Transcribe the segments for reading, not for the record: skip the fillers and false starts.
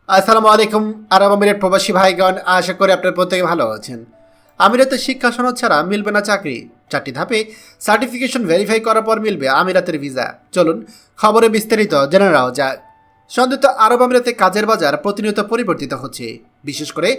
আসসালামু আলাইকুম। আরব আমিরাত প্রবাসী ভাইগণ, আশা করি আপনার প্রত্যেকে ভালো আছেন। আমিরাতের শিক্ষা সনদ ছাড়া মিলবে না চাকরি। 4টি ধাপে সার্টিফিকেশন ভেরিফাই করার পর মিলবে আমিরাতের ভিসা। চলুন খবরে বিস্তারিত জেনে নেওয়া যাক। সংযুক্ত আরব আমিরাতে কাজের বাজার প্রতিনিয়ত পরিবর্তিত হচ্ছে। বিশেষ করে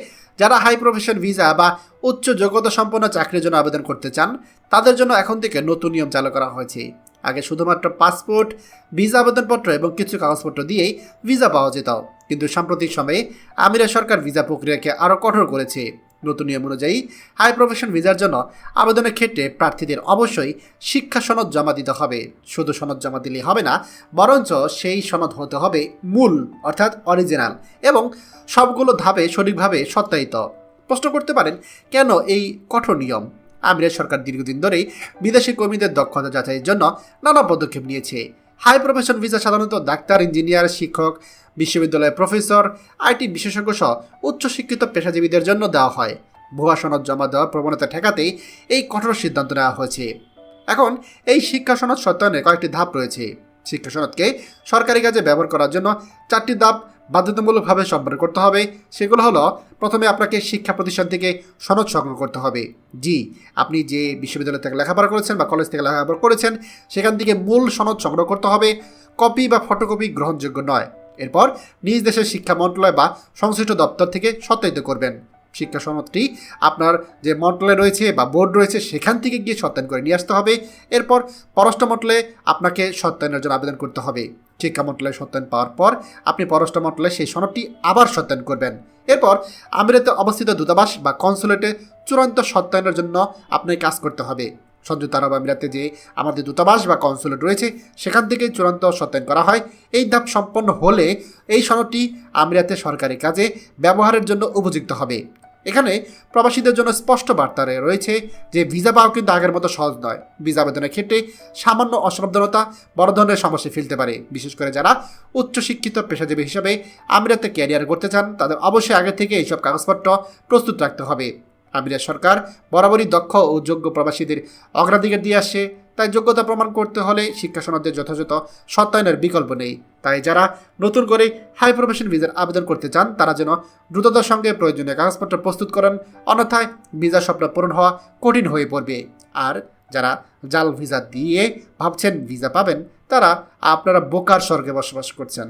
যারা হাই প্রফেশন ভিসা বা উচ্চ যোগ্যতা সম্পন্ন চাকরির জন্য আবেদন করতে চান, তাদের জন্য এখন থেকে নতুন নিয়ম চালু করা হয়েছে। আগে শুধুমাত্র পাসপোর্ট, ভিসা আবেদনপত্র এবং কিছু কাগজপত্র দিয়েই ভিসা পাওয়া যেত, কিন্তু সাম্প্রতিক সময়ে আমিরাত সরকার ভিসা প্রক্রিয়াকে আরও কঠোর করেছে। নতুন নিয়ম অনুযায়ী হাই প্রফেশন ভিসার জন্য আবেদনের ক্ষেত্রে প্রার্থীদের অবশ্যই শিক্ষা সনদ জমা দিতে হবে। শুধু সনদ জমা দিলেই হবে না, বরঞ্চ সেই সনদ হতে হবে মূল, অর্থাৎ অরিজিনাল, এবং সবগুলো ধাপে সঠিকভাবে সত্যায়িত। প্রশ্ন করতে পারেন, কেন এই কঠোর নিয়ম? আমিরাত সরকার দীর্ঘদিন ধরেই বিদেশি কর্মীদের দক্ষতা যাচাইয়ের জন্য নানা পদক্ষেপ নিয়েছে। হাই প্রফেশন ভিসা সাধারণত ডাক্তার, ইঞ্জিনিয়ার, শিক্ষক, বিশ্ববিদ্যালয়ের প্রফেসর, আইটি বিশেষজ্ঞ সহ উচ্চশিক্ষিত পেশাজীবীদের জন্য দেওয়া হয়। ভুয়া সনদ জমা দেওয়ার প্রবণতা ঠেকাতেই এই কঠোর সিদ্ধান্ত নেওয়া হয়েছে। এখন এই শিক্ষা সনদ সত্যায়নের কয়েকটি ধাপ রয়েছে। শিক্ষা সনদকে সরকারি কাজে ব্যবহার করার জন্য 4টি ধাপ বাধ্যতামূলকভাবে সম্পন্ন করতে হবে। সেগুলো হলো, প্রথমে আপনাকে শিক্ষা প্রতিষ্ঠান থেকে সনদ সংগ্রহ করতে হবে। জি, আপনি যে বিশ্ববিদ্যালয় থেকে লেখাপড়া করেছেন বা কলেজ থেকে লেখাপড়া করেছেন, সেখান থেকে মূল সনদ সংগ্রহ করতে হবে। কপি বা ফটোকপি গ্রহণযোগ্য নয়। এরপর নিজ দেশের শিক্ষা মন্ত্রণালয় বা সংশ্লিষ্ট দপ্তর থেকে সত্যায়িত করবেন। শিক্ষা সনদটি আপনার যে মন্ত্রণালয় রয়েছে বা বোর্ড রয়েছে, সেখান থেকে গিয়ে সত্যায়ন করে নিয়ে আসতে হবে। এরপর পররাষ্ট্র মন্ত্রণালয়ে আপনাকে সত্যায়নের জন্য আবেদন করতে হবে। শিক্ষা মন্ত্রণালয়ে সত্যায়ন পাওয়ার পর আপনি পররাষ্ট্র মন্ত্রণালয়ে সেই সনদটি আবার সত্যায়ন করবেন। এরপর আমিরাতে অবস্থিত দূতাবাস বা কনসুলেটে চূড়ান্ত সত্যায়নের জন্য আপনাকে কাজ করতে হবে। সংযুক্ত আরব আমিরাতে যে আমাদের দূতাবাস বা কনসুলেট রয়েছে, সেখান থেকে চূড়ান্ত সত্যায়ন করা হয়। এই ধাপ সম্পন্ন হলে এই সনদটি আমিরাতে সরকারি কাজে ব্যবহারের জন্য উপযুক্ত হবে। এখানে প্রবাসীদের জন্য স্পষ্ট বার্তা রয়েছে যে ভিসা পাওয়া কিন্তু আগের মতো সহজ নয়। ভিসা আবেদনের ক্ষেত্রে সামান্য অসাবধানতা বড় ধরনের সমস্যা ফেলতে পারে। বিশেষ করে যারা উচ্চশিক্ষিত পেশাজীবী হিসাবে আমিরাতে ক্যারিয়ার করতে চান, তাদের অবশ্যই আগে থেকে এইসব কাগজপত্র প্রস্তুত রাখতে হবে। আমিরাত সরকার বরাবরই দক্ষ ও যোগ্য প্রবাসীদের অগ্রাধিকার দিয়ে আসছে। তাই যোগ্যতা প্রমাণ করতে হলে শিক্ষা সনদের যথাযথ সত্যায়নের বিকল্প নেই। তাই যারা নতুন করে হাই প্রফেশন ভিসার আবেদন করতে চান, তারা যেন দ্রুততার সঙ্গে প্রয়োজনীয় কাগজপত্র প্রস্তুত করেন, অন্যথায় ভিসা স্বপ্ন পূরণ হওয়া কঠিন হয়ে পড়বে। আর যারা জাল ভিসা দিয়ে ভাবছেন ভিসা পাবেন, তারা আপনারা বোকার স্বর্গে বসবাস করছেন।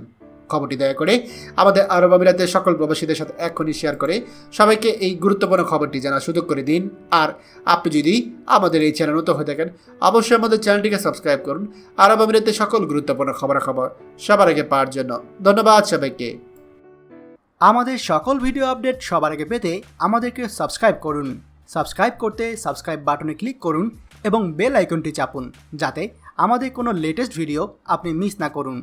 খবরটি দয়া করে আমাদের আরব আমিরাতের সকল প্রবাসীদের সাথে এখনই শেয়ার করে সবাইকে এই গুরুত্বপূর্ণ খবরটি জানার সুযোগ করে দিন। আর আপনি যদি আমাদের এই চ্যানেল নতুন হয়ে থাকেন, অবশ্যই আমাদের চ্যানেলটিকে সাবস্ক্রাইব করুন আরব আমিরাতের সকল গুরুত্বপূর্ণ খবরাখবর সবার আগে পাওয়ার জন্য। ধন্যবাদ সবাইকে। আমাদের সকল ভিডিও আপডেট সবার আগে পেতে আমাদেরকে সাবস্ক্রাইব করুন। সাবস্ক্রাইব করতে সাবস্ক্রাইব বাটনে ক্লিক করুন এবং বেল আইকনটি চাপুন, যাতে আমাদের কোনো লেটেস্ট ভিডিও আপনি মিস না করুন।